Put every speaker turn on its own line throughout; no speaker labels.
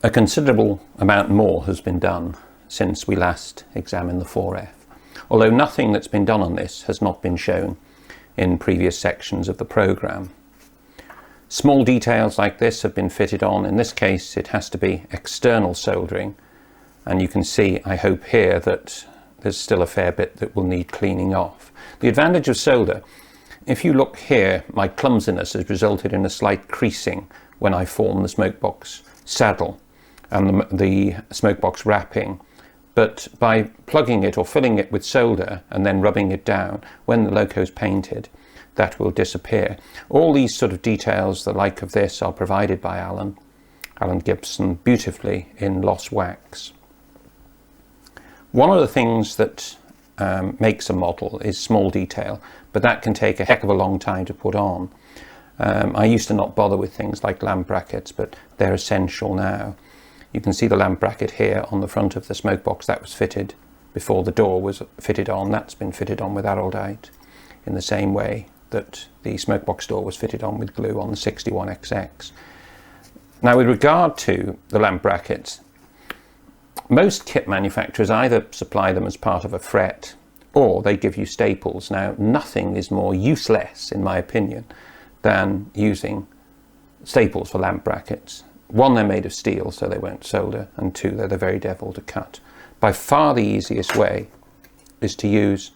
A considerable amount more has been done since we last examined the 4F, although nothing that's been done on this has not been shown in previous sections of the programme. Small details like this have been fitted on. In this case it has to be external soldering, and you can see, I hope here, that there's still a fair bit that will need cleaning off. The advantage of solder, if you look here, my clumsiness has resulted in a slight creasing when I form the smokebox saddle and the smokebox wrapping, but by plugging it or filling it with solder and then rubbing it down, when the Loco's painted, that will disappear. All these sort of details, the like of this, are provided by Alan Gibson beautifully in Lost Wax. One of the things that makes a model is small detail, but that can take a heck of a long time to put on. I used to not bother with things like lamp brackets, but they're essential now. You can see the lamp bracket here on the front of the smokebox. That was fitted before the door was fitted on. That's been fitted on with araldite in the same way that the smokebox door was fitted on with glue on the 61XX. Now, with regard to the lamp brackets, most kit manufacturers either supply them as part of a fret or they give you staples. Now, nothing is more useless, in my opinion, than using staples for lamp brackets. One, they're made of steel, so they won't solder, and two, they're the very devil to cut. By far the easiest way is to use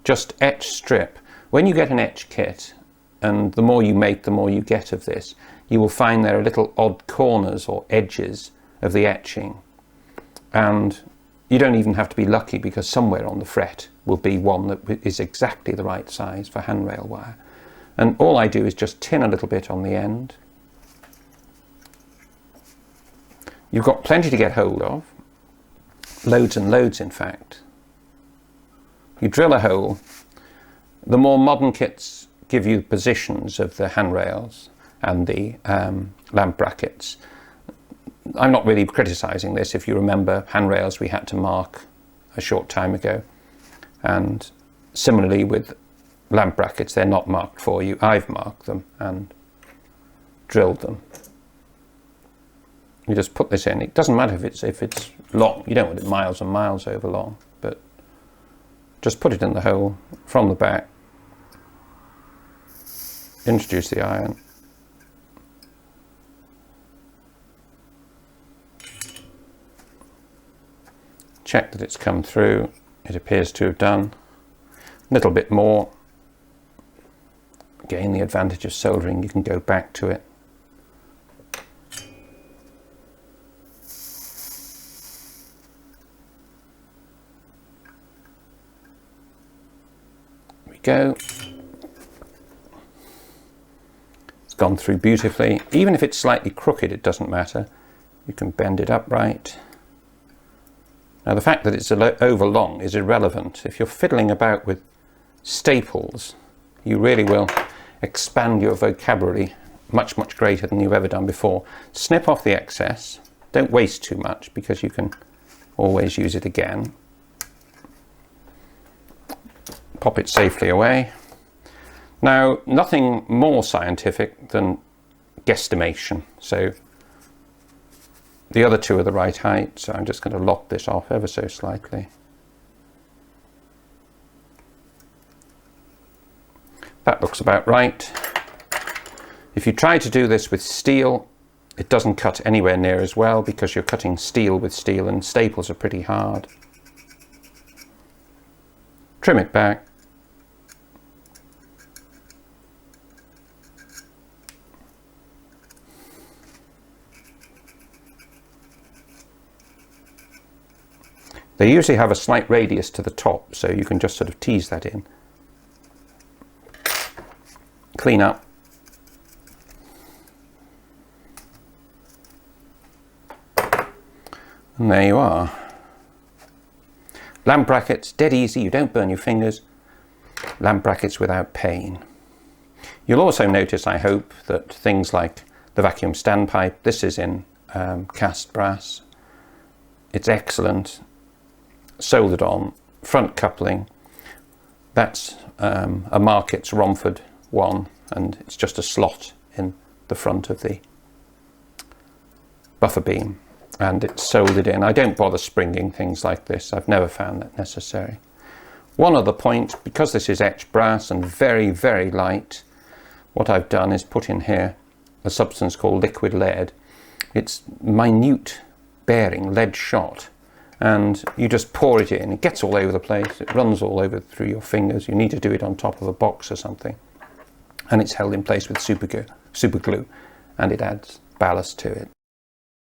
just etch strip. When you get an etch kit, and the more you make, the more you get of this, you will find there are little odd corners or edges of the etching. And you don't even have to be lucky, because somewhere on the fret will be one that is exactly the right size for handrail wire. And all I do is just tin a little bit on the end. You've got plenty to get hold of, loads and loads in fact. You drill a hole. The more modern kits give you positions of the handrails and the lamp brackets. I'm not really criticising this. If you remember, handrails we had to mark a short time ago, and similarly with lamp brackets, they're not marked for you. I've marked them and drilled them. You just put this in. It doesn't matter if it's long. You don't want it miles and miles over long, but just put it in the hole from the back. Introduce the iron. Check that it's come through. It appears to have done. A little bit more. Again, the advantage of soldering, you can go back to it. There we go. It's gone through beautifully. Even if it's slightly crooked, it doesn't matter. You can bend it upright. Now, the fact that it's over long is irrelevant. If you're fiddling about with staples, you really will expand your vocabulary much, much greater than you've ever done before. Snip off the excess. Don't waste too much, because you can always use it again. Pop it safely away. Now, nothing more scientific than guesstimation. So the other two are the right height, so I'm just going to lock this off ever so slightly. That looks about right. If you try to do this with steel, it doesn't cut anywhere near as well, because you're cutting steel with steel and staples are pretty hard. Trim it back. They usually have a slight radius to the top, so you can just sort of tease that in. Clean up. And there you are. Lamp brackets, dead easy, you don't burn your fingers. Lamp brackets without pain. You'll also notice, I hope, that things like the vacuum standpipe, this is in cast brass. It's excellent. Soldered on, front coupling. That's a Markets Romford one, and it's just a slot in the front of the buffer beam, and it's soldered in. I don't bother springing things like this. I've never found that necessary. One other point, because this is etched brass and very, very light, what I've done is put in here a substance called liquid lead. It's minute bearing, lead shot, and you just pour it in. It gets all over the place. It runs all over through your fingers. You need to do it on top of a box or something. And it's held in place with super glue, and it adds ballast to it.